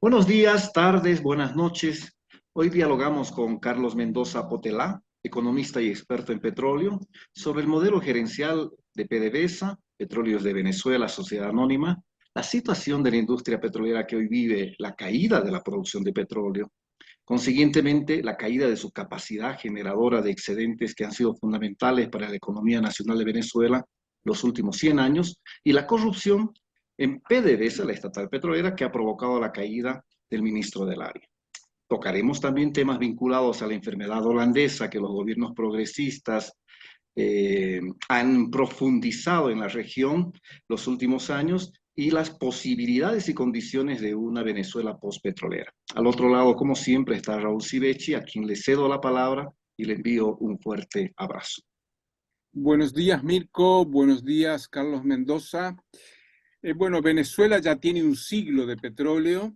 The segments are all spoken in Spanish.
Buenos días, tardes, buenas noches. Hoy dialogamos con Carlos Mendoza Potelá, economista y experto en petróleo, sobre el modelo gerencial de PDVSA, Petróleos de Venezuela, Sociedad Anónima, la situación de la industria petrolera que hoy vive, la caída de la producción de petróleo, consiguientemente la caída de su capacidad generadora de excedentes que han sido fundamentales para la economía nacional de Venezuela los últimos 100 años, y la corrupción en PDVSA, la estatal petrolera, que ha provocado la caída del ministro del área. Tocaremos también temas vinculados a la enfermedad holandesa que los gobiernos progresistas han profundizado en la región los últimos años y las posibilidades y condiciones de una Venezuela postpetrolera. Al otro lado, como siempre, está Raúl Civechi, a quien le cedo la palabra y le envío un fuerte abrazo. Buenos días, Mirko. Buenos días, Carlos Mendoza. Bueno, Venezuela ya tiene un siglo de petróleo.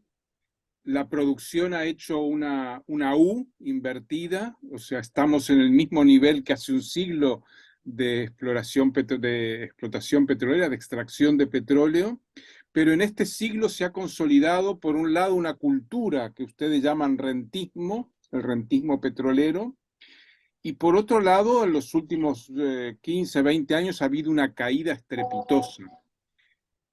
La producción ha hecho una U invertida, o sea, estamos en el mismo nivel que hace un siglo de explotación petrolera, de extracción de petróleo, pero en este siglo se ha consolidado, por un lado, una cultura que ustedes llaman rentismo, el rentismo petrolero, y por otro lado, en los últimos 15, 20 años ha habido una caída estrepitosa.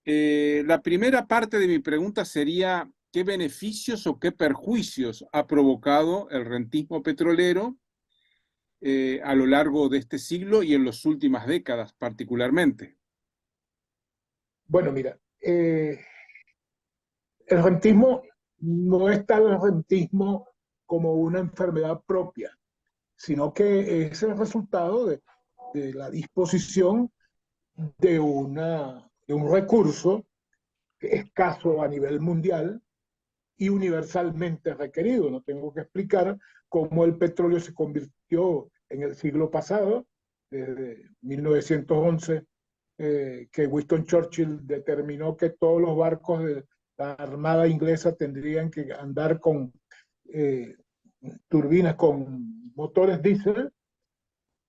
La primera parte de mi pregunta sería, ¿qué beneficios o qué perjuicios ha provocado el rentismo petrolero a lo largo de este siglo y en las últimas décadas particularmente? Bueno, mira, el rentismo no es tal el rentismo como una enfermedad propia, sino que es el resultado de la disposición de un recurso escaso a nivel mundial y universalmente requerido. No tengo que explicar cómo el petróleo se convirtió en el siglo pasado, desde 1911, que Winston Churchill determinó que todos los barcos de la Armada inglesa tendrían que andar con eh, turbinas con motores diésel,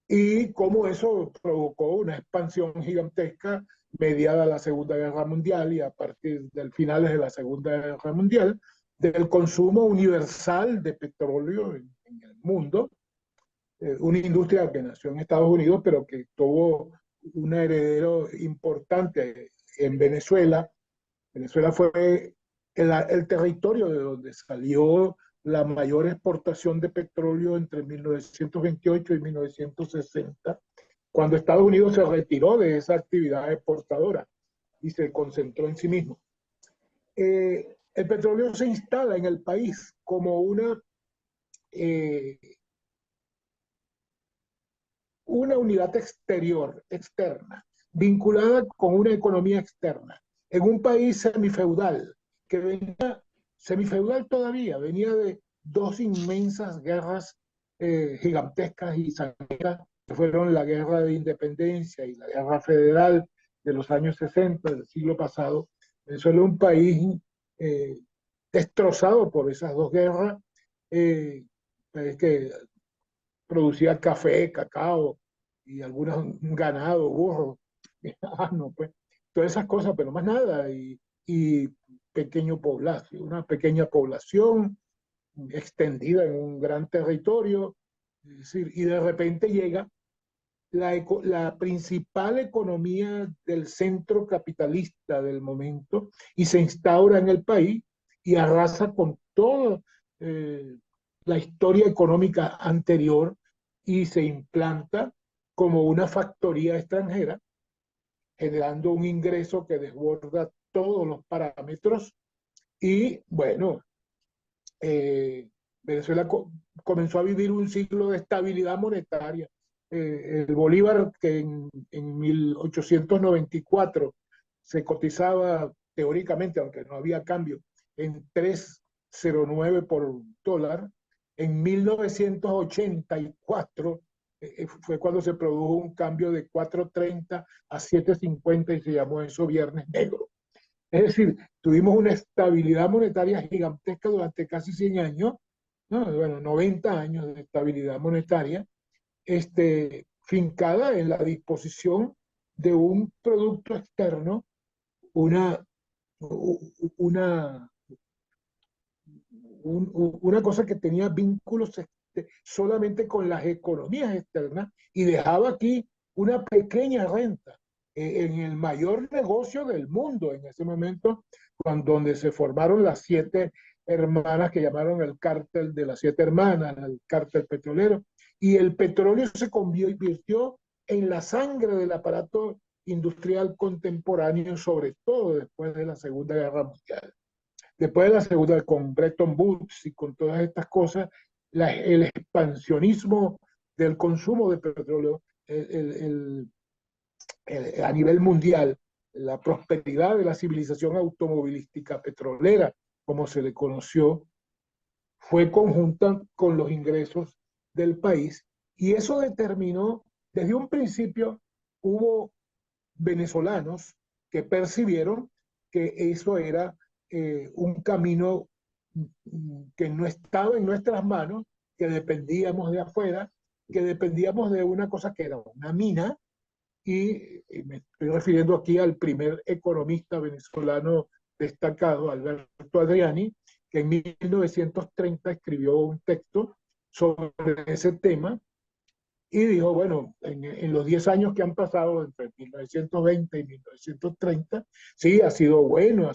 y cómo eso provocó una expansión gigantesca mediada la Segunda Guerra Mundial y a partir del finales de la Segunda Guerra Mundial, del consumo universal de petróleo en el mundo, una industria que nació en Estados Unidos, pero que tuvo un heredero importante en Venezuela. Venezuela fue el territorio de donde salió la mayor exportación de petróleo entre 1928 y 1960, cuando Estados Unidos se retiró de esa actividad exportadora y se concentró en sí mismo. El petróleo se instala en el país como una unidad exterior, externa, vinculada con una economía externa, en un país semifeudal, que venía, semifeudal todavía, venía de dos inmensas guerras gigantescas y sangrientas, que fueron la guerra de independencia y la guerra federal de los años 60 del siglo pasado. Venezuela es un país eh, destrozado por esas dos guerras, que producía café, cacao y algunos ganado, burros, no, pues, todas esas cosas, pero más nada, y pequeño población, una pequeña población extendida en un gran territorio, es decir, y de repente llega la principal economía del centro capitalista del momento y se instaura en el país y arrasa con toda la historia económica anterior y se implanta como una factoría extranjera, generando un ingreso que desborda todos los parámetros. Y bueno, eh, Venezuela comenzó a vivir un ciclo de estabilidad monetaria. El Bolívar, que en 1894 se cotizaba teóricamente, aunque no había cambio, en 3,09 por dólar, en 1984 fue cuando se produjo un cambio de 4,30 a 7,50 y se llamó eso Viernes Negro. Es decir, tuvimos una estabilidad monetaria gigantesca durante casi 100 años, ¿no? Bueno, 90 años de estabilidad monetaria, fincada en la disposición de un producto externo, una, una, una cosa que tenía vínculos solamente con las economías externas y dejaba aquí una pequeña renta en el mayor negocio del mundo en ese momento, donde se formaron las 7 hermanas que llamaron el cártel de las 7 hermanas, el cártel petrolero, y el petróleo se convirtió en la sangre del aparato industrial contemporáneo, sobre todo después de la Segunda Guerra Mundial. Después de la Segunda, con Bretton Woods y con todas estas cosas, el expansionismo del consumo de petróleo a nivel mundial, la prosperidad de la civilización automovilística petrolera, como se le conoció, fue conjunta con los ingresos del país, y eso determinó, desde un principio hubo venezolanos que percibieron que eso era un camino que no estaba en nuestras manos, que dependíamos de afuera, que dependíamos de una cosa que era una mina, y me estoy refiriendo aquí al primer economista venezolano destacado, Alberto Adriani, que en 1930 escribió un texto sobre ese tema y dijo, bueno, en los 10 años que han pasado entre 1920 y 1930, sí, ha sido bueno,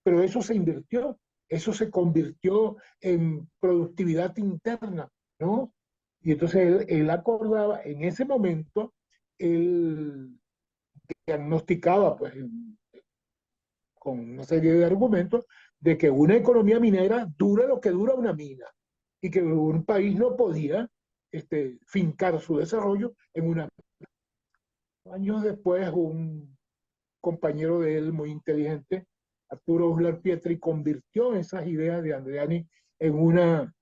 pero eso se invirtió, eso se convirtió en productividad interna, ¿no? Y entonces él acordaba, en ese momento, él diagnosticaba, pues, con una serie de argumentos, de que una economía minera dura lo que dura una mina, y que un país no podía fincar su desarrollo en una. Años después, un compañero de él muy inteligente, Arturo Uslar Pietri, convirtió esas ideas de Andreani en una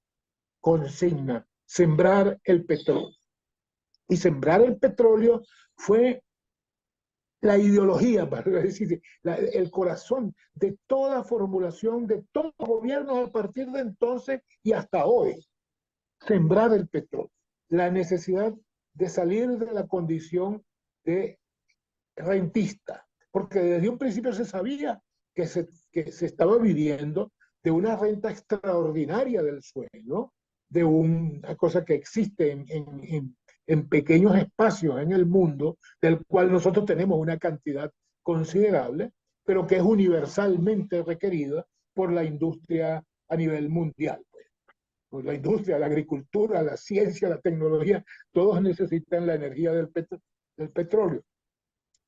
consigna: sembrar el petróleo. Y sembrar el petróleo fue la ideología, para decir, el corazón de toda formulación de todo gobierno a partir de entonces y hasta hoy. Sembrar el petróleo, la necesidad de salir de la condición de rentista, porque desde un principio se sabía que se estaba viviendo de una renta extraordinaria del suelo, de una cosa que existe en pequeños espacios en el mundo, del cual nosotros tenemos una cantidad considerable, pero que es universalmente requerida por la industria a nivel mundial. Pues la industria, la agricultura, la ciencia, la tecnología, todos necesitan la energía del petróleo.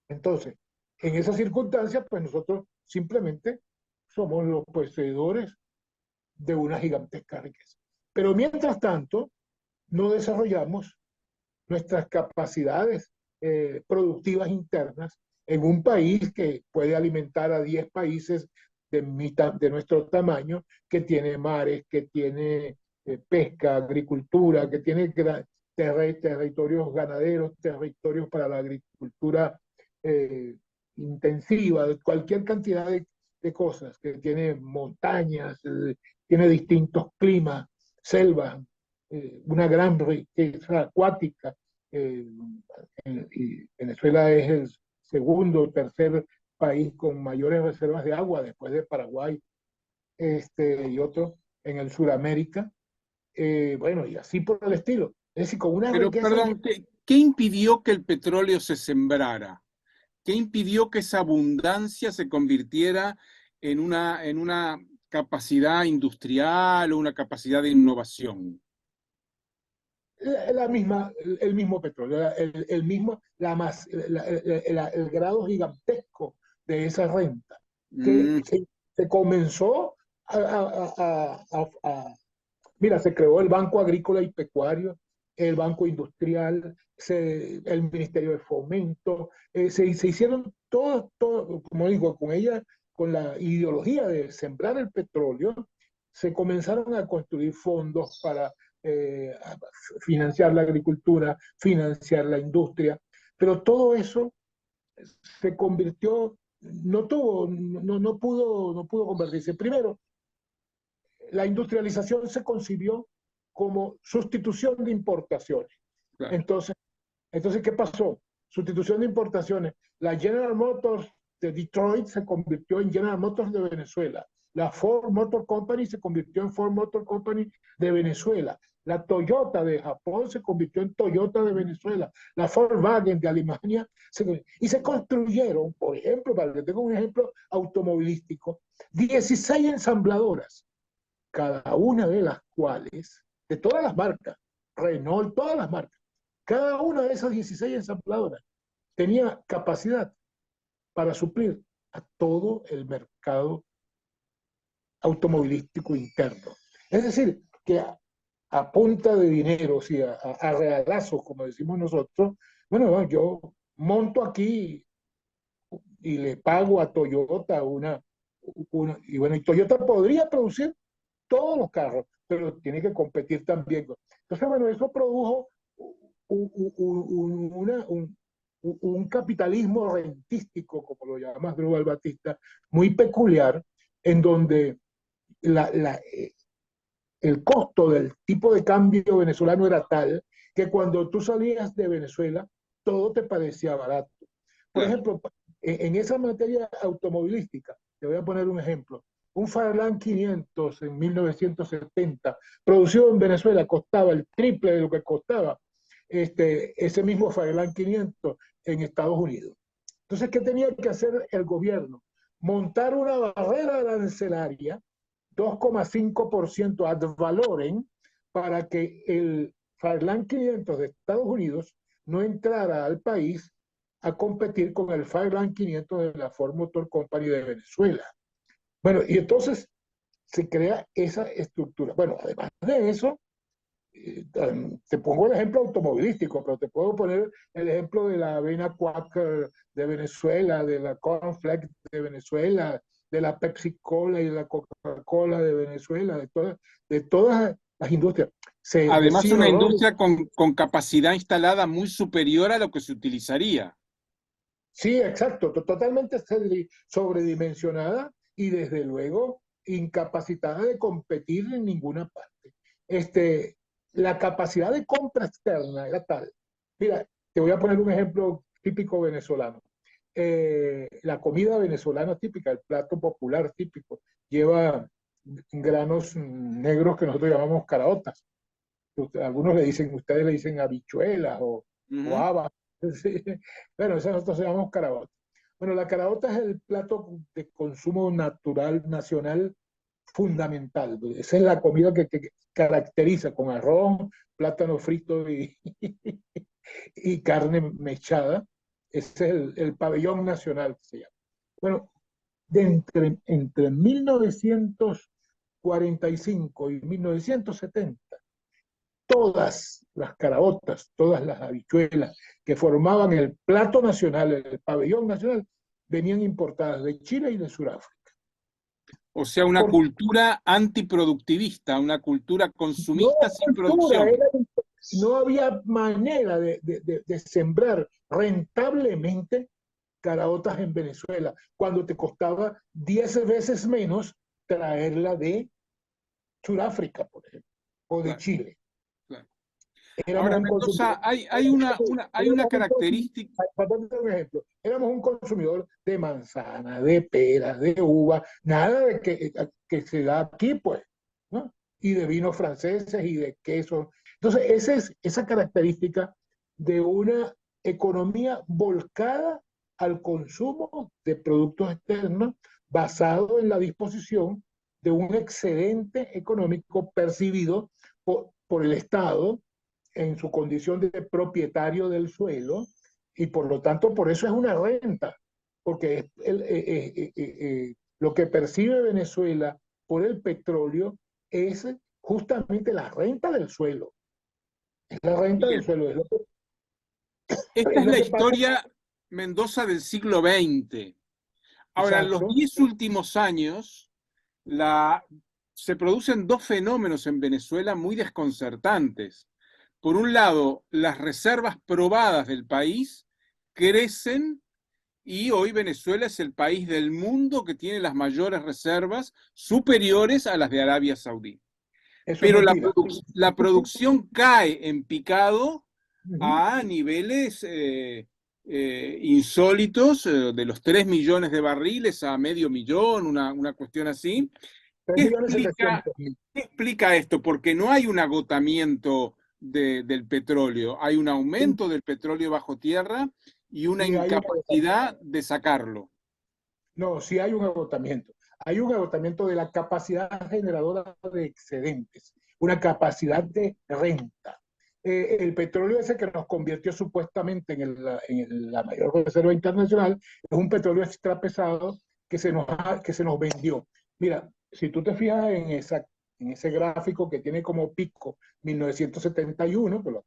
Entonces, en esas circunstancias, pues nosotros simplemente somos los poseedores de una gigantesca riqueza. Pero mientras tanto, no desarrollamos nuestras capacidades productivas internas en un país que puede alimentar a 10 países de nuestro tamaño, que tiene mares, que tiene pesca, agricultura, que tiene territorios ganaderos, territorios para la agricultura eh, intensiva, de cualquier cantidad de cosas, que tiene montañas, tiene distintos climas, selvas, una gran riqueza acuática. Y Venezuela es el segundo o tercer país con mayores reservas de agua después de Paraguay y otros en el Suramérica. Bueno, y así por el estilo. Es decir, con una Pero, riqueza. perdón, ¿qué impidió que el petróleo se sembrara? ¿Qué impidió que esa abundancia se convirtiera en una capacidad industrial o una capacidad de innovación? El mismo petróleo, el grado gigantesco de esa renta, que se comenzó mira, se creó el Banco Agrícola y Pecuario, el Banco Industrial, el Ministerio de Fomento, se hicieron todo, como digo, con la ideología de sembrar el petróleo, se comenzaron a construir fondos para financiar la agricultura, financiar la industria, pero todo eso se convirtió, no pudo convertirse. Primero, la industrialización se concibió como sustitución de importaciones. Claro. Entonces, ¿qué pasó? Sustitución de importaciones. La General Motors de Detroit se convirtió en General Motors de Venezuela. La Ford Motor Company se convirtió en Ford Motor Company de Venezuela. La Toyota de Japón se convirtió en Toyota de Venezuela. La Volkswagen de Alemania. Y se construyeron, por ejemplo, para que tenga un ejemplo automovilístico, 16 ensambladoras, cada una de las cuales, de todas las marcas, Renault, todas las marcas, cada una de esas 16 ensambladoras tenía capacidad para suplir a todo el mercado automovilístico interno. Es decir, que a punta de dinero, o sea, a regalazos, como decimos nosotros, bueno, yo monto aquí y le pago a Toyota y bueno, y Toyota podría producir todos los carros, pero tiene que competir también. Entonces, bueno, eso produjo un capitalismo rentístico, como lo llama Asdrúbal Batista, muy peculiar, en donde el costo del tipo de cambio venezolano era tal que cuando tú salías de Venezuela, todo te parecía barato. Por ejemplo, en esa materia automovilística, te voy a poner un ejemplo. Un Farland 500 en 1970, producido en Venezuela, costaba el triple de lo que costaba ese mismo Farland 500 en Estados Unidos. Entonces, ¿qué tenía que hacer el gobierno? Montar una barrera arancelaria 2,5% ad valorem para que el Farland 500 de Estados Unidos no entrara al país a competir con el Farland 500 de la Ford Motor Company de Venezuela. Bueno, y entonces se crea esa estructura. Bueno, además de eso, te pongo el ejemplo automovilístico, pero te puedo poner el ejemplo de la avena Quaker de Venezuela, de la Cornflakes de Venezuela, de la Pepsi Cola y de la Coca-Cola de Venezuela, de todas las industrias. Además, una industria con capacidad instalada muy superior a lo que se utilizaría. Sí, exacto, totalmente sobredimensionada y desde luego incapacitada de competir en ninguna parte. La capacidad de compra externa era tal. Mira, te voy a poner un ejemplo típico venezolano. La comida venezolana típica, el plato popular típico, lleva granos negros que nosotros llamamos caraotas. Algunos ustedes le dicen habichuelas o habas. Sí. Bueno, eso nosotros llamamos caraota. Bueno, la caraota es el plato de consumo natural, nacional, fundamental. Esa es la comida que caracteriza con arroz, plátano frito y carne mechada. Ese es el pabellón nacional que se llama. Bueno, entre 1945 y 1970, todas las caraotas, todas las habichuelas que formaban el plato nacional, el pabellón nacional, venían importadas de Chile y de Sudáfrica. O sea, una cultura antiproductivista, una cultura consumista sin producción. No había manera de sembrar rentablemente caraotas en Venezuela, cuando te costaba 10 veces menos traerla de Sudáfrica, por ejemplo, o de Chile. Ahora, Mendoza, hay una característica. Para poner un ejemplo, éramos un consumidor de manzana, de peras, de uva, nada de que se da aquí, pues, ¿no? Y de vinos franceses y de quesos. Entonces, esa característica de una economía volcada al consumo de productos externos basado en la disposición de un excedente económico percibido por el Estado en su condición de propietario del suelo, y por lo tanto por eso es una renta, porque lo que percibe Venezuela por el petróleo es justamente la renta del suelo. Es la renta del suelo. Esta es la historia, Mendoza, del siglo XX. Ahora, en los 10 últimos años, se producen dos fenómenos en Venezuela muy desconcertantes. Por un lado, las reservas probadas del país crecen y hoy Venezuela es el país del mundo que tiene las mayores reservas, superiores a las de Arabia Saudí. Pero la producción cae en picado a niveles insólitos, de los 3 millones de barriles a medio millón, una cuestión así. 3.700.000. ¿Qué explica esto? Porque no hay un agotamiento del petróleo, hay un aumento del petróleo bajo tierra y una Sí, hay un agotamiento. incapacidad de sacarlo. No, sí hay un agotamiento. Hay un agotamiento de la capacidad generadora de excedentes, una capacidad de renta. El petróleo ese que nos convirtió supuestamente la mayor reserva internacional es un petróleo extra pesado que se nos vendió. Mira, si tú te fijas en ese gráfico que tiene como pico 1971, que lo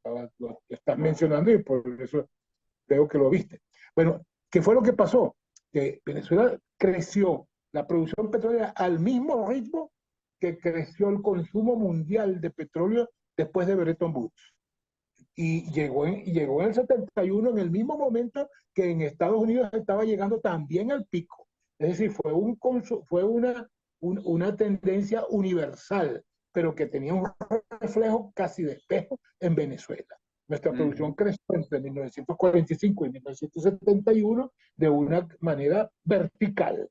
estás mencionando y por eso creo que lo viste. Bueno, ¿qué fue lo que pasó? Que Venezuela creció la producción petrolera al mismo ritmo que creció el consumo mundial de petróleo después de Bretton Woods. Y llegó en el 71 en el mismo momento que en Estados Unidos estaba llegando también al pico. Es decir, fue una tendencia universal, pero que tenía un reflejo casi de espejo en Venezuela. Nuestra producción creció entre 1945 y 1971 de una manera vertical,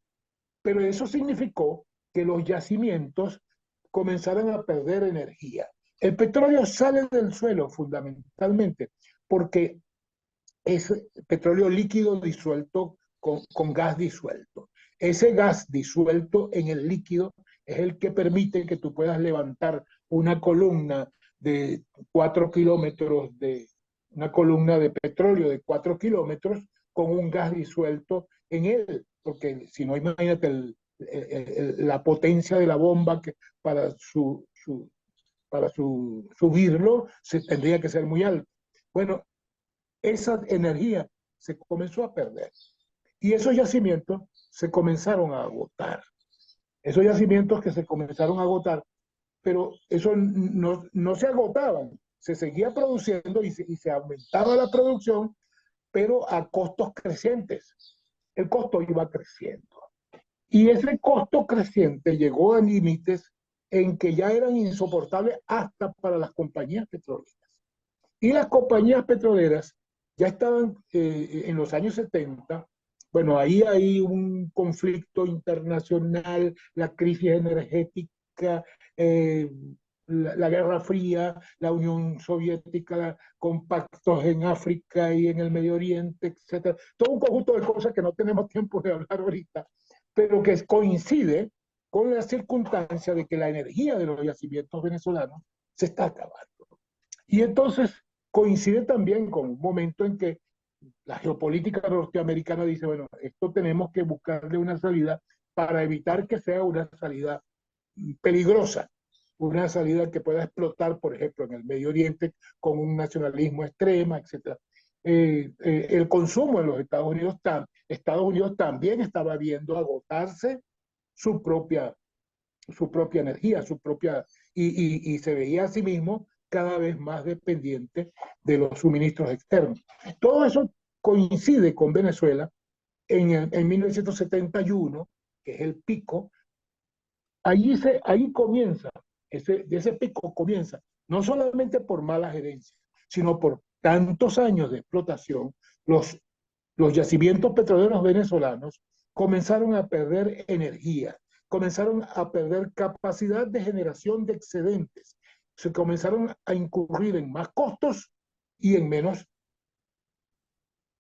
pero eso significó que los yacimientos comenzaron a perder energía. El petróleo sale del suelo fundamentalmente porque es petróleo líquido disuelto con gas disuelto. Ese gas disuelto en el líquido es el que permite que tú puedas levantar una columna de 4 kilómetros, una columna de petróleo de 4 kilómetros con un gas disuelto en él, porque si no, imagínate la potencia de la bomba que para subirlo se tendría que ser muy alto. Bueno, esa energía se comenzó a perder y esos yacimientos se comenzaron a agotar. Esos yacimientos que se comenzaron a agotar, pero eso no se agotaban, se seguía produciendo y se aumentaba la producción, pero a costos crecientes. El costo iba creciendo. Y ese costo creciente llegó a límites en que ya eran insoportables hasta para las compañías petroleras. Y las compañías petroleras ya estaban en los años 70, bueno, ahí hay un conflicto internacional, la crisis energética, eh, la Guerra Fría, la Unión Soviética con pactos en África y en el Medio Oriente, etcétera. Todo un conjunto de cosas que no tenemos tiempo de hablar ahorita, pero que coincide con la circunstancia de que la energía de los yacimientos venezolanos se está acabando. Y entonces coincide también con un momento en que la geopolítica norteamericana dice, bueno, esto tenemos que buscarle una salida para evitar que sea una salida peligrosa, una salida que pueda explotar, por ejemplo, en el Medio Oriente con un nacionalismo extremo, etc. El consumo en los Estados Unidos también estaba viendo agotarse su propia, su propia energía, y se veía a sí mismo cada vez más dependiente de los suministros externos. Todo eso coincide con Venezuela en 1971, que es el pico. Ahí comienza, de ese pico comienza, no solamente por mala gerencia, sino por tantos años de explotación, los, los yacimientos petroleros venezolanos comenzaron a perder energía, comenzaron a perder capacidad de generación de excedentes, se comenzaron a incurrir en más costos y en menos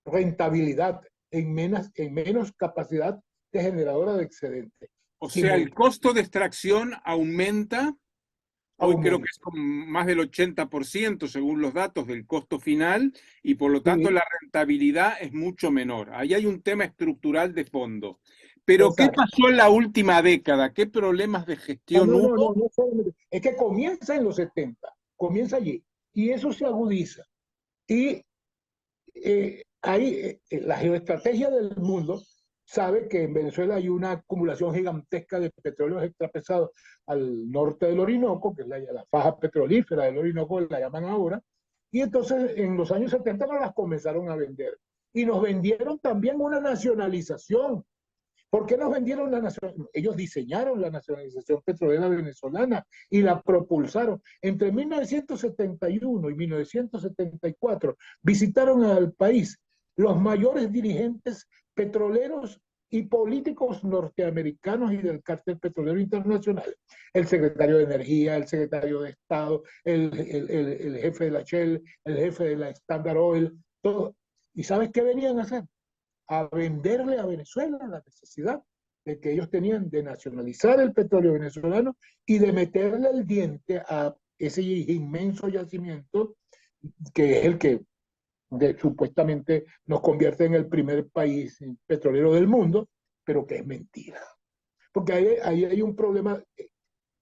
rentabilidad, en menos capacidad de generadora de excedentes. O sea, el costo de extracción aumenta. Hoy creo que es con más del 80% según los datos del costo final y por lo tanto la rentabilidad es mucho menor. Ahí hay un tema estructural de fondo. Pero ¿qué pasó en la última década? ¿Qué problemas de gestión hubo? No, es que comienza en los 70, comienza allí y eso se agudiza. Y la geoestrategia del mundo sabe que en Venezuela hay una acumulación gigantesca de petróleos extrapesados al norte del Orinoco, que es la faja petrolífera del Orinoco, la llaman ahora, y entonces en los años 70 nos las comenzaron a vender. Y nos vendieron también una nacionalización. ¿Por qué nos vendieron la nacionalización? Ellos diseñaron la nacionalización petrolera venezolana y la propulsaron. Entre 1971 y 1974 visitaron al país los mayores dirigentes petroleros y políticos norteamericanos y del cártel petrolero internacional. El secretario de Energía, el secretario de Estado, el jefe de la Shell, el jefe de la Standard Oil, todo. ¿Y sabes qué venían a hacer? A venderle a Venezuela la necesidad de que ellos tenían de nacionalizar el petróleo venezolano y de meterle el diente a ese inmenso yacimiento que es el que supuestamente nos convierte en el primer país petrolero del mundo, pero que es mentira. Porque ahí hay un problema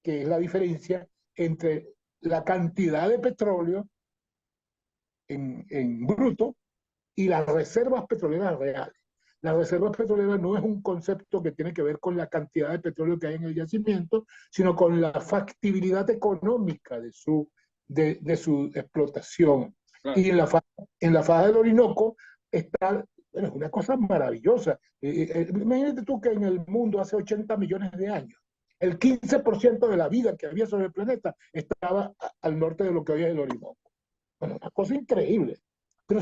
que es la diferencia entre la cantidad de petróleo en bruto y las reservas petroleras reales. Las reservas petroleras no es un concepto que tiene que ver con la cantidad de petróleo que hay en el yacimiento, sino con la factibilidad económica de su explotación. Claro. Y en la faja del Orinoco está, bueno, es una cosa maravillosa. Imagínate tú que en el mundo hace 80 millones de años, el 15% de la vida que había sobre el planeta estaba al norte de lo que hoy es el Orinoco. Bueno, una cosa increíble. Pero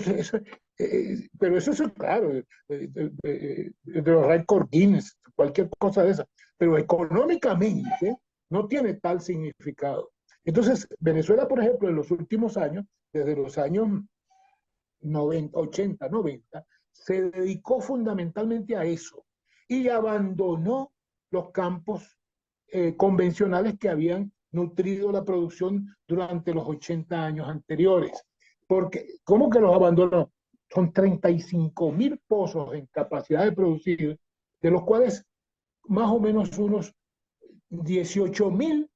eso es claro, de los récords Guinness, cualquier cosa de esa. Pero económicamente no tiene tal significado. Entonces, Venezuela, por ejemplo, en los últimos años, desde los años 90, 80, 90, se dedicó fundamentalmente a eso y abandonó los campos convencionales que habían nutrido la producción durante los 80 años anteriores. Porque, ¿cómo que los abandonó? Son 35.000 pozos en capacidad de producir, de los cuales más o menos unos 18.000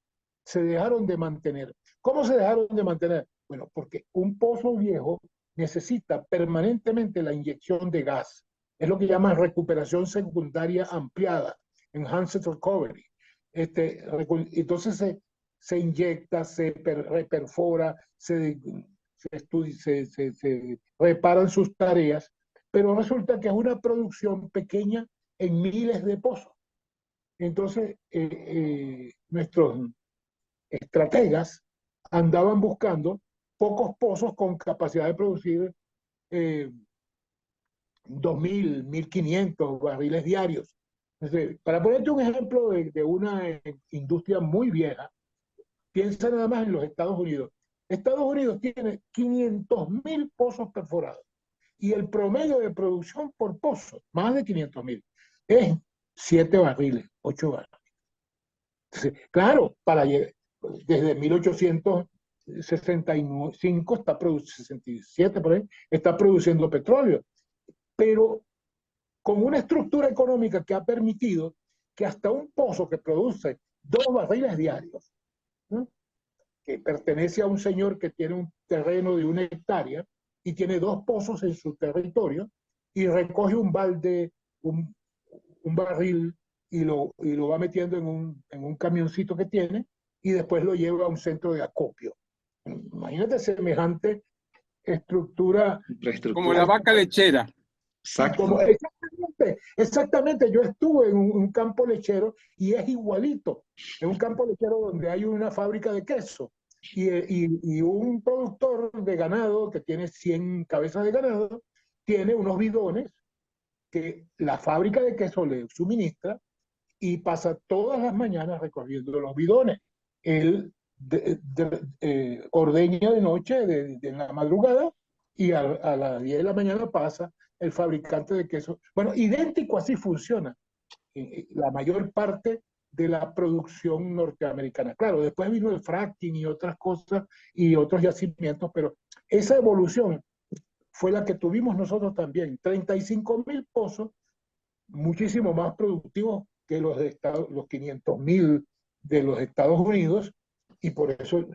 se dejaron de mantener. ¿Cómo se dejaron de mantener? Bueno, porque un pozo viejo necesita permanentemente la inyección de gas. Es lo que llaman recuperación secundaria ampliada, enhanced recovery. Entonces se inyecta, se reperfora, se reparan sus tareas, pero resulta que es una producción pequeña en miles de pozos. Entonces, nuestros estrategas andaban buscando pocos pozos con capacidad de producir 2.000, 1.500 barriles diarios. Entonces, para ponerte un ejemplo de una industria muy vieja, piensa nada más en los Estados Unidos. Estados Unidos tiene 500.000 pozos perforados y el promedio de producción por pozo, más de 500.000, es 7 barriles, 8 barriles. Entonces, claro, desde 1865 67 por ahí, está produciendo petróleo, pero con una estructura económica que ha permitido que hasta un pozo que produce 2 barriles diarios, ¿no?, que pertenece a un señor que tiene un terreno de 1 hectárea y tiene 2 pozos en su territorio y recoge un balde, un barril y lo va metiendo en un camioncito que tiene y después lo lleva a un centro de acopio. Imagínate semejante estructura. Como la vaca lechera. Exacto. Exactamente, yo estuve en un campo lechero y es igualito. En un campo lechero donde hay una fábrica de queso y un productor de ganado que tiene 100 cabezas de ganado, tiene unos bidones que la fábrica de queso le suministra y pasa todas las mañanas recorriendo los bidones. Él ordeña de noche, de la madrugada, y a las 10 de la mañana pasa el fabricante de queso. Bueno, idéntico así funciona la mayor parte de la producción norteamericana. Claro, después vino el fracking y otras cosas y otros yacimientos, pero esa evolución fue la que tuvimos nosotros también. 35.000 pozos, muchísimo más productivos que los 500.000 de los Estados Unidos, y por eso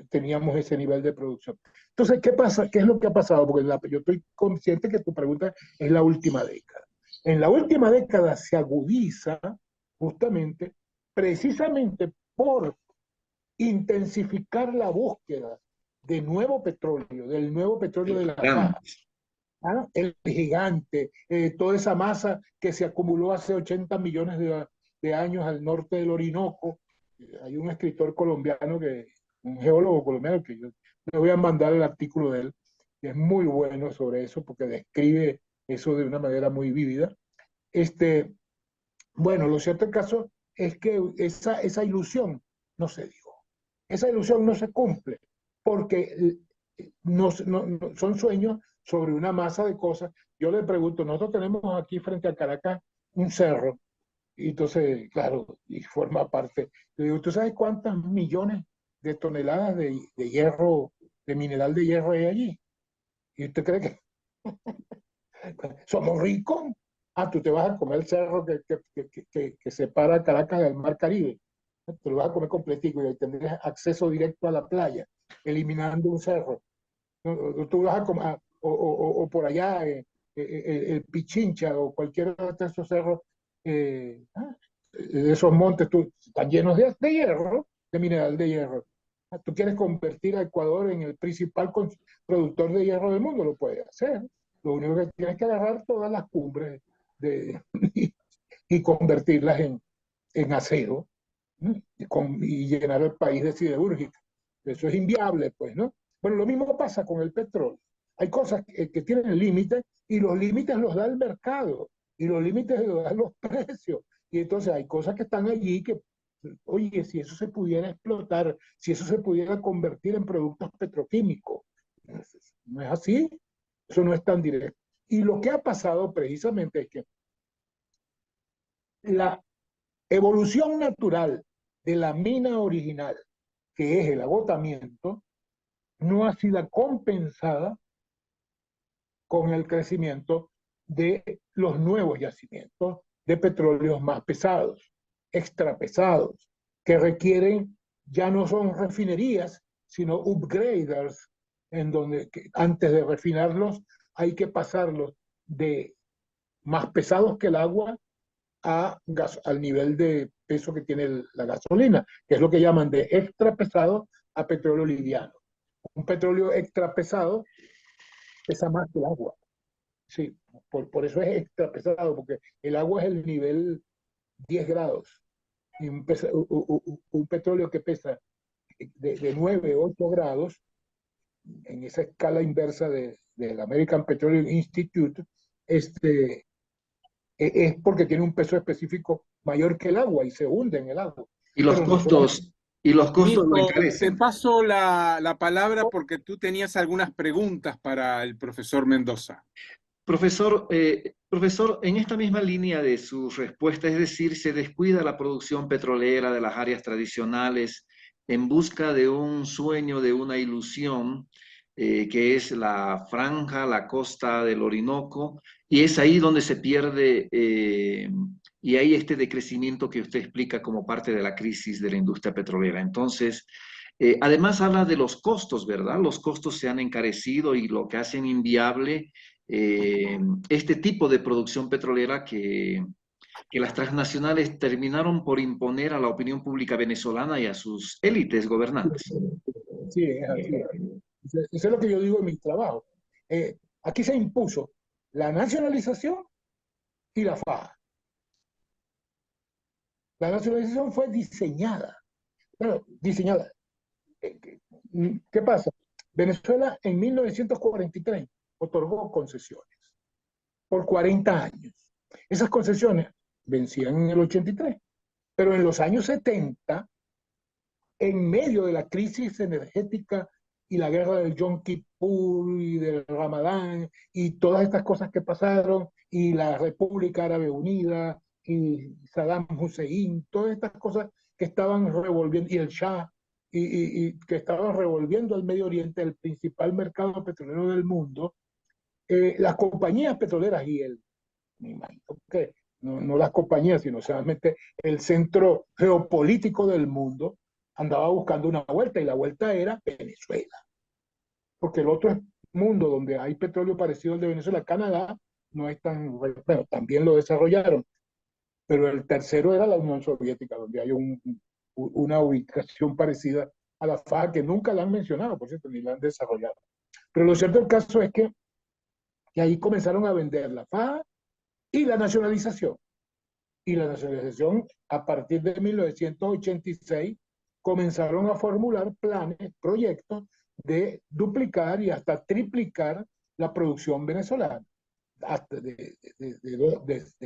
teníamos ese nivel de producción. Entonces, ¿qué pasa? ¿Qué es lo que ha pasado? Porque yo estoy consciente que tu pregunta es la última década. En la última década se agudiza justamente, precisamente por intensificar la búsqueda de nuevo petróleo, del nuevo petróleo de la faja. ¿Ah? El gigante, toda esa masa que se acumuló hace 80 millones de años al norte del Orinoco. Hay un escritor colombiano, un geólogo colombiano, que yo le voy a mandar el artículo de él, que es muy bueno sobre eso, porque describe eso de una manera muy vívida. Bueno, lo cierto del caso es que esa ilusión no se dio. Esa ilusión no se cumple porque son sueños sobre una masa de cosas. Yo le pregunto, nosotros tenemos aquí frente a Caracas un cerro, y entonces, claro, y forma parte. Le digo, ¿tú sabes cuántas millones de toneladas de hierro, de mineral de hierro hay allí? ¿Y usted cree que somos ricos? Ah, tú te vas a comer el cerro que separa Caracas del Mar Caribe. Te lo vas a comer completico y tendrías acceso directo a la playa, eliminando un cerro. Tú vas a comer, o por allá, el Pichincha o cualquiera de esos cerros, de esos montes, están llenos de hierro, de mineral de hierro. Tú quieres convertir a Ecuador en el principal productor de hierro del mundo, lo puedes hacer. Lo único que tienes que agarrar todas las cumbres de, y convertirlas en acero, ¿no? Y llenar el país de siderúrgica. Eso es inviable, pues, ¿no? Bueno, lo mismo pasa con el petróleo. Hay cosas que tienen límites y los límites los da el mercado y los límites los dan los precios. Y entonces hay cosas que están allí que, oye, si eso se pudiera explotar, si eso se pudiera convertir en productos petroquímicos, no es así, eso no es tan directo. Y lo que ha pasado precisamente es que la evolución natural de la mina original, que es el agotamiento, no ha sido compensada con el crecimiento de los nuevos yacimientos de petróleos más pesados, extra pesados, que requieren, ya no son refinerías, sino upgraders, en donde antes de refinarlos hay que pasarlos de más pesados que el agua al nivel de peso que tiene la gasolina, que es lo que llaman de extra pesado a petróleo liviano. Un petróleo extra pesado pesa más que el agua. Sí, por eso es extra pesado, porque el agua es el nivel 10 grados. Y un petróleo que pesa de 9, 8 grados, en esa escala inversa del American Petroleum Institute, es porque tiene un peso específico mayor que el agua y se hunde en el agua. Y los Pero no solamente. costos, y los costos lo Mirko, te encarecen. paso la palabra porque tú tenías algunas preguntas para el profesor Mendoza. Profesor, en esta misma línea de su respuesta, es decir, se descuida la producción petrolera de las áreas tradicionales en busca de un sueño, de una ilusión, que es la franja, la costa del Orinoco, y es ahí donde se pierde, y hay este decrecimiento que usted explica como parte de la crisis de la industria petrolera. Entonces, además habla de los costos, ¿verdad? Los costos se han encarecido y lo que hacen inviable este tipo de producción petrolera que las transnacionales terminaron por imponer a la opinión pública venezolana y a sus élites gobernantes. Sí, es así. Eso es lo que yo digo en mi trabajo. Aquí se impuso la nacionalización y la faja. La nacionalización fue diseñada. Bueno, diseñada. ¿Qué pasa? Venezuela en 1943 otorgó concesiones por 40 años. Esas concesiones vencían en el 83, pero en los años 70, en medio de la crisis energética y la guerra del Yom Kippur y del Ramadán y todas estas cosas que pasaron, y la República Árabe Unida y Saddam Hussein, todas estas cosas que estaban revolviendo, y el Shah, y que estaban revolviendo al Medio Oriente, el principal mercado petrolero del mundo, las compañías petroleras y me imagino que no las compañías, sino solamente el centro geopolítico del mundo, andaba buscando una vuelta, y la vuelta era Venezuela. Porque el otro mundo donde hay petróleo parecido al de Venezuela, Canadá, no es tan, bueno, también lo desarrollaron, pero el tercero era la Unión Soviética, donde hay una ubicación parecida a la faja, que nunca la han mencionado, por cierto, ni la han desarrollado. Pero lo cierto del caso es que ahí comenzaron a vender la faja y la nacionalización. Y la nacionalización, a partir de 1986, comenzaron a formular planes, proyectos de duplicar y hasta triplicar la producción venezolana. hasta de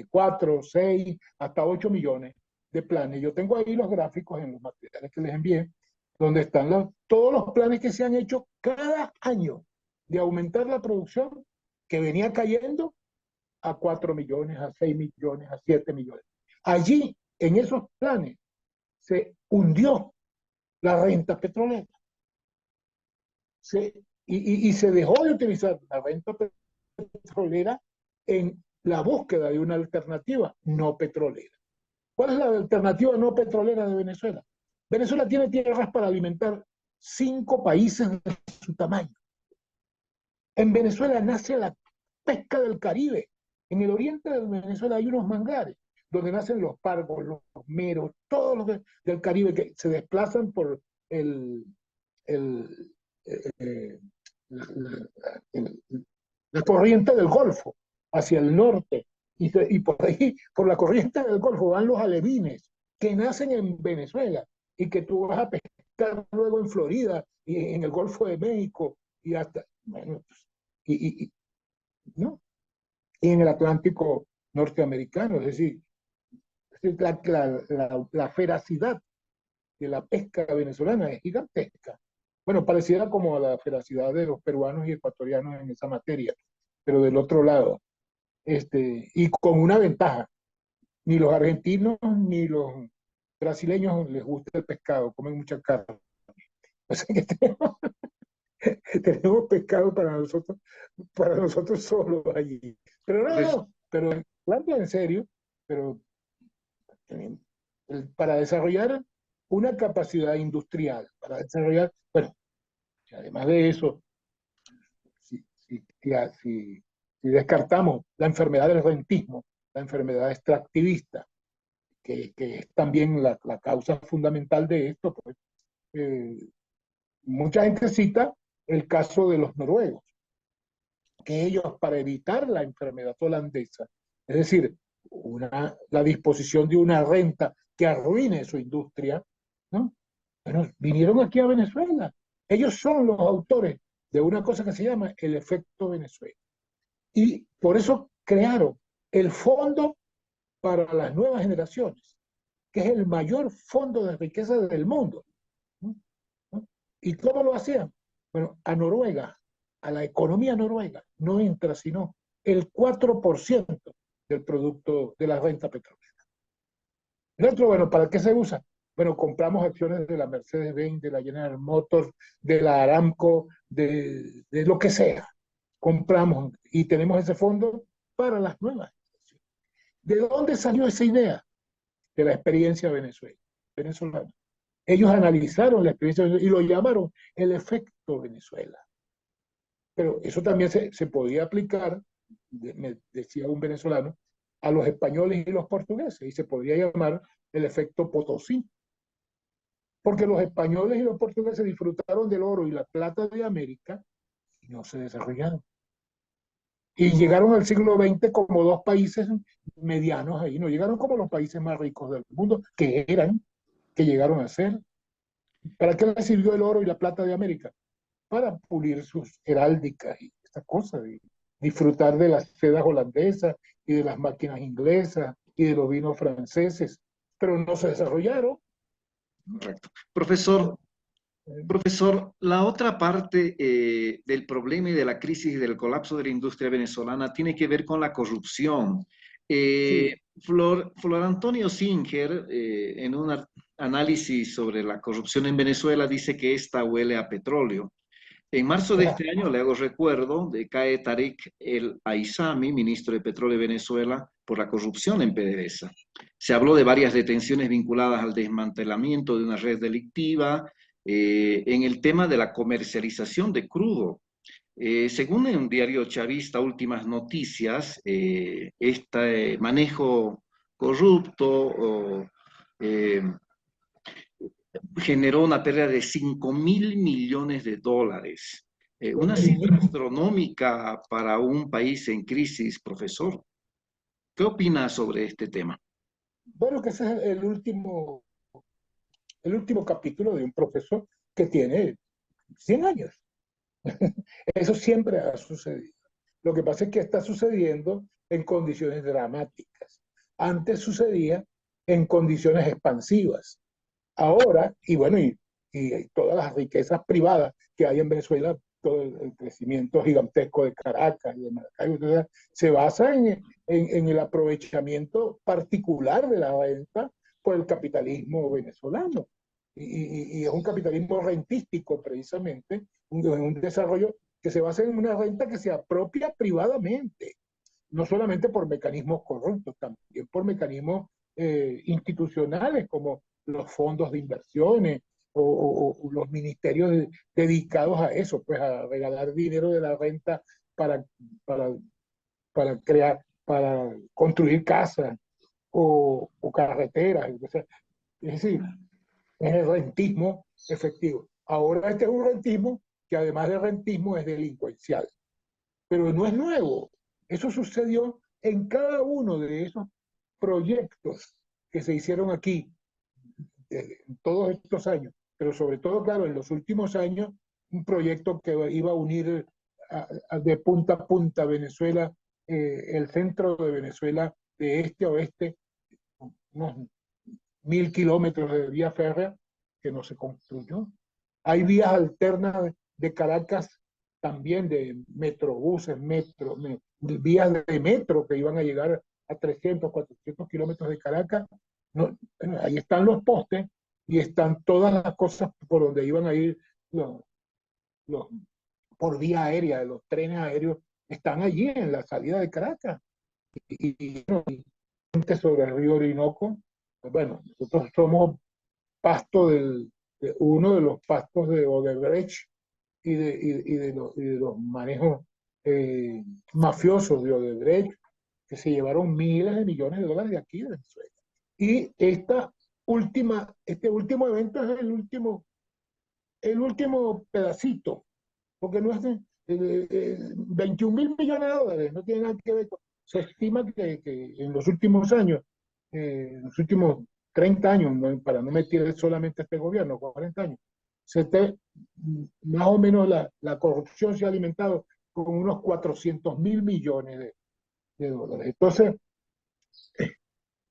4, 6, hasta 8 millones de planes. Yo tengo ahí los gráficos en los materiales que les envié, donde están todos los planes que se han hecho cada año de aumentar la producción, que venía cayendo a 4 millones, a 6 millones, a 7 millones. Allí, en esos planes, se hundió la renta petrolera. Y se dejó de utilizar la renta petrolera en la búsqueda de una alternativa no petrolera. ¿Cuál es la alternativa no petrolera de Venezuela? Venezuela tiene tierras para alimentar 5 países de su tamaño. En Venezuela nace la pesca del Caribe. En el oriente de Venezuela hay unos manglares donde nacen los pargos, los meros, todos los del Caribe que se desplazan por el, el, eh, la corriente del Golfo hacia el norte. Y por ahí, por la corriente del Golfo, van los alevines que nacen en Venezuela y que tú vas a pescar luego en Florida y en el Golfo de México y hasta, bueno, ¿no? Y en el Atlántico norteamericano. Es decir, la feracidad de la pesca venezolana es gigantesca. Bueno, pareciera como a la feracidad de los peruanos y ecuatorianos en esa materia, pero del otro lado. Y con una ventaja, ni los argentinos ni los brasileños les gusta el pescado, comen mucha carne. O sea que tenemos pescado para nosotros solos allí. Pero no, pero hablando en serio, pero para desarrollar una capacidad industrial, para desarrollar, bueno, además de eso, si descartamos la enfermedad del rentismo, la enfermedad extractivista, que es también la causa fundamental de esto, pues, mucha gente cita el caso de los noruegos, que ellos, para evitar la enfermedad holandesa, es decir, la disposición de una renta que arruine su industria, ¿no? Bueno, vinieron aquí a Venezuela. Ellos son los autores de una cosa que se llama el efecto Venezuela. Y por eso crearon el Fondo para las Nuevas Generaciones, que es el mayor fondo de riqueza del mundo. ¿No? ¿Y cómo lo hacían? Bueno, a Noruega, a la economía noruega, no entra sino el 4% del producto de la renta petrolera. El otro, bueno, ¿para qué se usa? Bueno, compramos acciones de la Mercedes-Benz, de la General Motors, de la Aramco, de lo que sea. Compramos y tenemos ese fondo para las nuevas. ¿De dónde salió esa idea? De la experiencia venezolana. Ellos analizaron la experiencia y lo llamaron el efecto Venezuela. Pero eso también se podía aplicar, me decía un venezolano, a los españoles y los portugueses, y se podría llamar el efecto Potosí. Porque los españoles y los portugueses disfrutaron del oro y la plata de América y no se desarrollaron. Y llegaron al siglo XX como 2 países medianos ahí, no llegaron como los países más ricos del mundo, que llegaron a ser. ¿Para qué les sirvió el oro y la plata de América? Para pulir sus heráldicas y estas cosas, y disfrutar de las sedas holandesas y de las máquinas inglesas y de los vinos franceses, pero no se desarrollaron. Correcto. Profesor, la otra parte del problema y de la crisis y del colapso de la industria venezolana tiene que ver con la corrupción. Sí. Flor Antonio Singer, en un análisis sobre la corrupción en Venezuela, dice que esta huele a petróleo. En marzo de este año, le hago recuerdo, cae Tarek El Aissami, ministro de Petróleo de Venezuela, por la corrupción en PDVSA. Se habló de varias detenciones vinculadas al desmantelamiento de una red delictiva, en el tema de la comercialización de crudo. Según un diario chavista, Últimas Noticias, este manejo corrupto generó una pérdida de 5.000 millones de dólares. Una cifra astronómica para un país en crisis, profesor. ¿Qué opina sobre este tema? Bueno, que ese es el último capítulo de un proceso que tiene 100 años. Eso siempre ha sucedido. Lo que pasa es que está sucediendo en condiciones dramáticas. Antes sucedía en condiciones expansivas. Ahora, y bueno, y todas las riquezas privadas que hay en Venezuela, todo el crecimiento gigantesco de Caracas y de Maracaibo, se basa en el aprovechamiento particular de la renta por el capitalismo venezolano. Y es un capitalismo rentístico, precisamente, un desarrollo que se basa en una renta que se apropia privadamente, no solamente por mecanismos corruptos, también por mecanismos institucionales como los fondos de inversiones o los ministerios dedicados a eso, pues a regalar dinero de la renta para, para, para crear, para construir casas o carreteras. O sea, es decir, es el rentismo efectivo. Ahora este es un rentismo que además de rentismo es delincuencial, pero no es nuevo. Eso sucedió en cada uno de esos proyectos que se hicieron aquí todos estos años, pero sobre todo, claro, en los últimos años, un proyecto que iba a unir de punta a punta Venezuela, el centro de Venezuela, de este a oeste, unos 1000 kilómetros de vía férrea que no se construyó. Hay vías alternas de Caracas también, de metrobuses, vías de metro que iban a llegar a 300, 400 kilómetros de Caracas. No, bueno, ahí están los postes y están todas las cosas por donde iban a ir los, por vía aérea, los trenes aéreos, están allí en la salida de Caracas. Y sobre el río Orinoco, bueno, nosotros somos pasto de uno de los pastos de Odebrecht y de los manejos mafiosos de Odebrecht, que se llevaron miles de millones de dólares de aquí de Venezuela. Y este último evento es el último pedacito, porque no es 21.000 millones de dólares, no tiene nada que ver con, se estima que en los últimos años, en los últimos 30 años, para no meter solamente este gobierno, 40 años, más o menos la corrupción se ha alimentado con unos 400.000 millones de dólares. Entonces,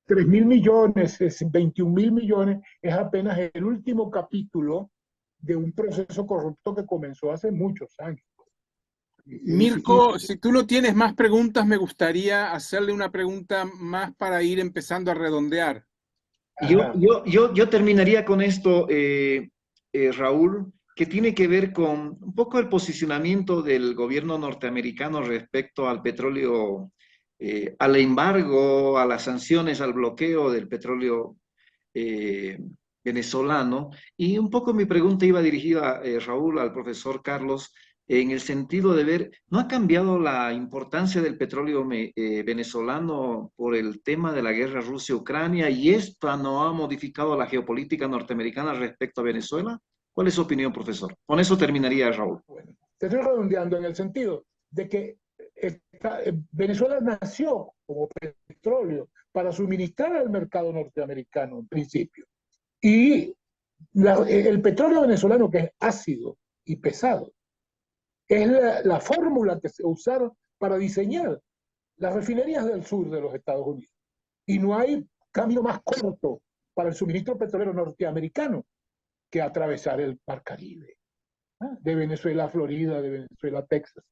3.000 millones, 21.000 millones, es apenas el último capítulo de un proceso corrupto que comenzó hace muchos años. Mirko, si tú no tienes más preguntas, me gustaría hacerle una pregunta más para ir empezando a redondear. Yo terminaría con esto, Raúl, que tiene que ver con un poco el posicionamiento del gobierno norteamericano respecto al petróleo, al embargo, a las sanciones, al bloqueo del petróleo venezolano. Y un poco mi pregunta iba dirigida, Raúl, al profesor Carlos, en el sentido de ver, ¿no ha cambiado la importancia del petróleo venezolano por el tema de la guerra Rusia-Ucrania y esto no ha modificado la geopolítica norteamericana respecto a Venezuela? ¿Cuál es su opinión, profesor? Con eso terminaría, Raúl. Bueno, te estoy redondeando en el sentido de que Venezuela nació como petróleo para suministrar al mercado norteamericano en principio. Y el petróleo venezolano, que es ácido y pesado, es la fórmula que se usaron para diseñar las refinerías del sur de los Estados Unidos. Y no hay camino más corto para el suministro petrolero norteamericano que atravesar el Mar Caribe, de Venezuela a Florida, de Venezuela a Texas.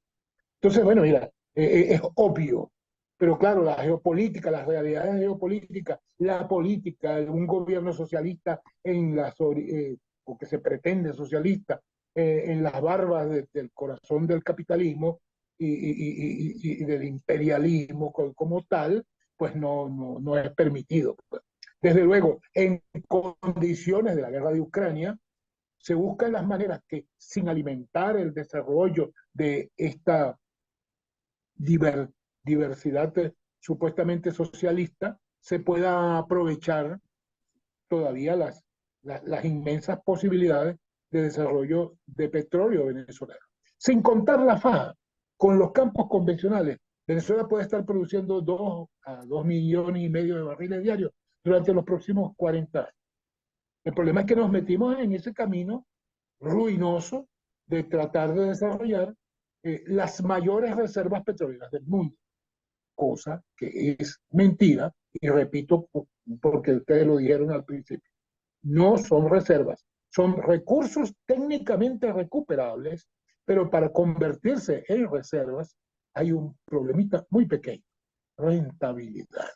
Entonces, bueno, mira, es obvio, pero claro, la geopolítica, las realidades geopolíticas, la política, un gobierno socialista o que se pretende socialista, en las barbas del corazón del capitalismo y del imperialismo como tal, pues no es permitido. Desde luego, en condiciones de la guerra de Ucrania, se buscan las maneras que, sin alimentar el desarrollo de esta diversidad supuestamente socialista, se pueda aprovechar todavía las inmensas posibilidades de desarrollo de petróleo venezolano. Sin contar la faja, con los campos convencionales, Venezuela puede estar produciendo 2 a 2,5 millones de barriles diarios durante los próximos 40 años. El problema es que nos metimos en ese camino ruinoso de tratar de desarrollar las mayores reservas petroleras del mundo, cosa que es mentira, y repito, porque ustedes lo dijeron al principio, no son reservas, son recursos técnicamente recuperables, pero para convertirse en reservas hay un problemita muy pequeño: rentabilidad,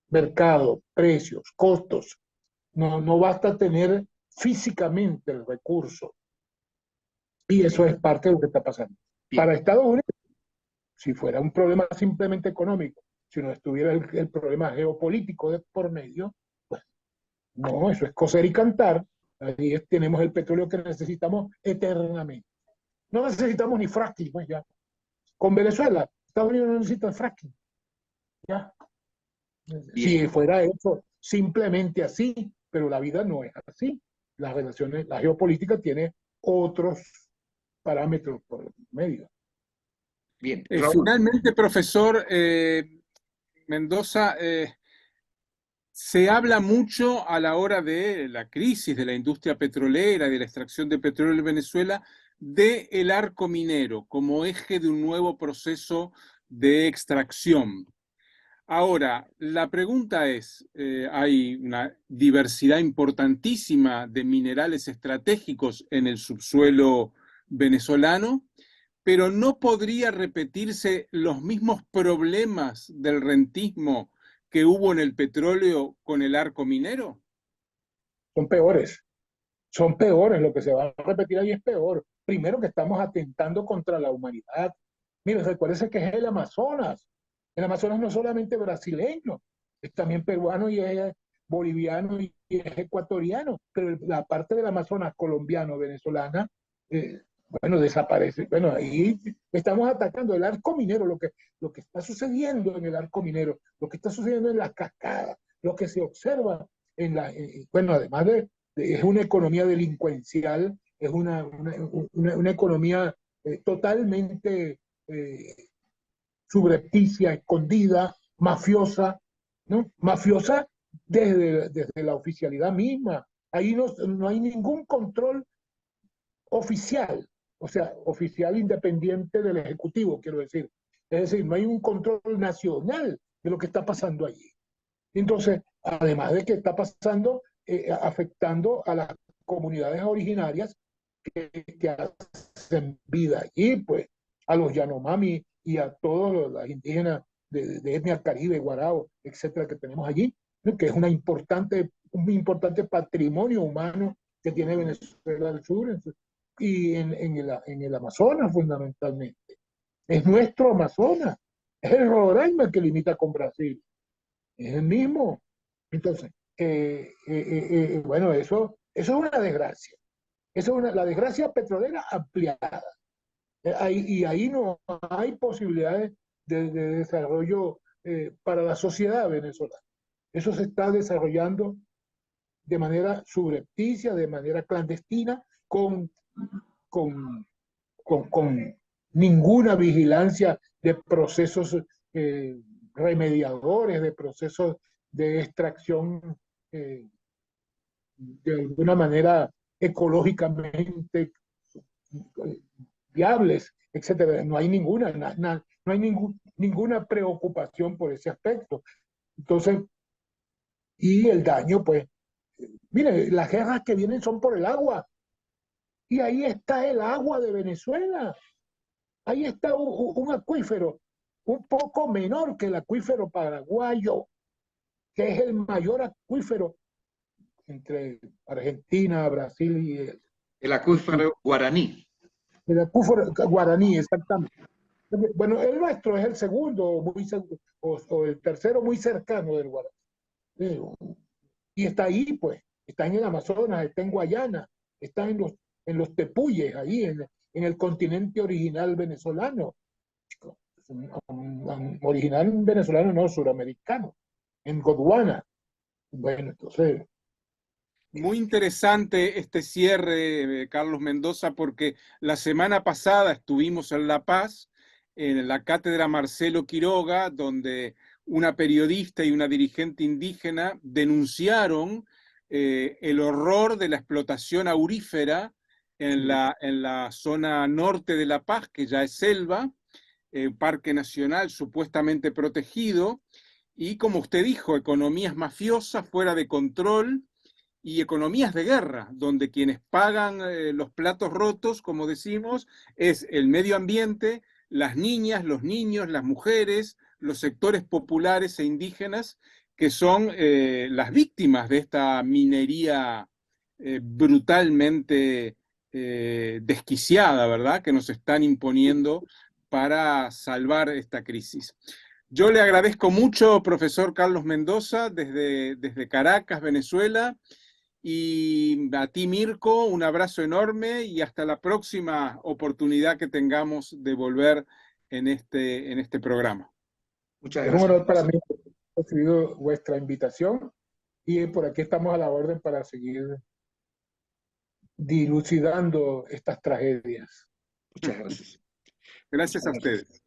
mercado, precios, costos. No basta tener físicamente el recurso, y eso es parte de lo que está pasando. Bien. Para Estados Unidos, si fuera un problema simplemente económico, si no estuviera el problema geopolítico de por medio, pues no, eso es coser y cantar. Ahí tenemos el petróleo que necesitamos eternamente. No necesitamos ni fracking, pues ya. Con Venezuela, Estados Unidos no necesita el fracking. Ya. Bien. Si fuera hecho simplemente así, pero la vida no es así. Las relaciones, la geopolítica tiene otros parámetros por medio. Bien, Raúl. Finalmente, profesor Mendoza, se habla mucho a la hora de la crisis de la industria petrolera y de la extracción de petróleo en Venezuela del arco minero como eje de un nuevo proceso de extracción. Ahora, la pregunta es, hay una diversidad importantísima de minerales estratégicos en el subsuelo venezolano, pero ¿no podría repetirse los mismos problemas del rentismo que hubo en el petróleo con el arco minero? Son peores, lo que se va a repetir ahí es peor. Primero, que estamos atentando contra la humanidad. Mire, recuérdese que es el Amazonas no es solamente brasileño, es también peruano y es boliviano y es ecuatoriano, pero la parte del Amazonas colombiano, venezolana, bueno, desaparece. Bueno, ahí estamos atacando el arco minero, lo que está sucediendo en el arco minero, lo que está sucediendo en la cascada, lo que se observa bueno, además es una economía delincuencial, es una economía totalmente subrepticia, escondida, mafiosa, ¿no? Mafiosa desde la oficialidad misma. Ahí no hay ningún control oficial, o sea, oficial independiente del Ejecutivo, quiero decir. Es decir, no hay un control nacional de lo que está pasando allí. Entonces, además de que está pasando, afectando a las comunidades originarias que hacen vida allí, pues a los Yanomami y a todos los indígenas de etnia caribe, guarao, etcétera, que tenemos allí, ¿no? Que es un importante patrimonio humano que tiene Venezuela del Sur y en el Amazonas fundamentalmente. Es nuestro Amazonas, es el Roraima que limita con Brasil, es el mismo. Entonces, bueno, eso es una desgracia. Eso es la desgracia petrolera ampliada. Y ahí no hay posibilidades de desarrollo para la sociedad venezolana. Eso se está desarrollando de manera subrepticia, de manera clandestina, con, con ninguna vigilancia de procesos remediadores, de procesos de extracción de alguna manera ecológicamente viables, etcétera. No hay no hay ninguna preocupación por ese aspecto. Entonces, y el daño, pues, mire, las guerras que vienen son por el agua. Y ahí está el agua de Venezuela. Ahí está un acuífero un poco menor que el acuífero paraguayo, que es el mayor acuífero entre Argentina, Brasil y El acuífero guaraní. el acuífero guaraní, exactamente. Bueno, el nuestro es el segundo o el tercero muy cercano del Guaraní. Y está ahí, pues, está en el Amazonas, está en Guayana, está en los tepuyes, ahí en el continente original venezolano. Original venezolano, no, suramericano, en Gondwana. Bueno, entonces, Muy interesante este cierre, Carlos Mendoza, porque la semana pasada estuvimos en La Paz, en la cátedra Marcelo Quiroga, donde una periodista y una dirigente indígena denunciaron el horror de la explotación aurífera en la zona norte de La Paz, que ya es selva, parque nacional supuestamente protegido, y como usted dijo, economías mafiosas fuera de control y economías de guerra, donde quienes pagan los platos rotos, como decimos, es el medio ambiente, las niñas, los niños, las mujeres, los sectores populares e indígenas, que son las víctimas de esta minería brutalmente desquiciada, ¿verdad?, que nos están imponiendo para salvar esta crisis. Yo le agradezco mucho, profesor Carlos Mendoza, desde Caracas, Venezuela, y a ti, Mirko, un abrazo enorme y hasta la próxima oportunidad que tengamos de volver en este programa. Muchas Es un gracias. honor para mí haber recibido vuestra invitación y por aquí estamos a la orden para seguir dilucidando estas tragedias. Muchas gracias. Gracias a ustedes.